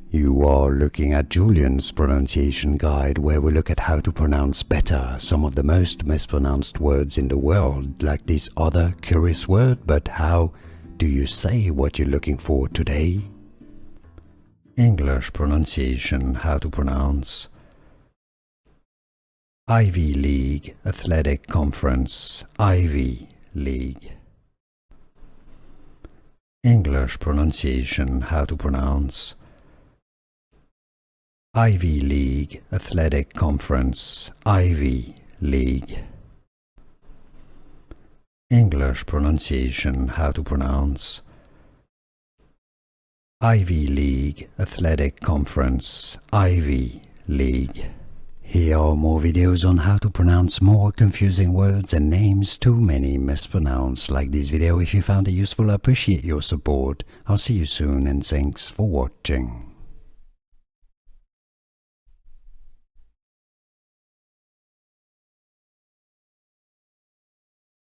You are looking at Julian's pronunciation guide, where we look at how to pronounce better some of the most mispronounced words in the world, like this other curious word. But how do you say what you're looking for today? English pronunciation, how to pronounce Ivy League Athletic Conference, Ivy League. English pronunciation, how to pronounce Ivy League Athletic Conference, Ivy League. English pronunciation, how to pronounce Ivy League Athletic Conference, Ivy League. Here are more videos on how to pronounce more confusing words and names too many mispronounced. Like this video if you found it useful. I appreciate your support. I'll see you soon and thanks for watching.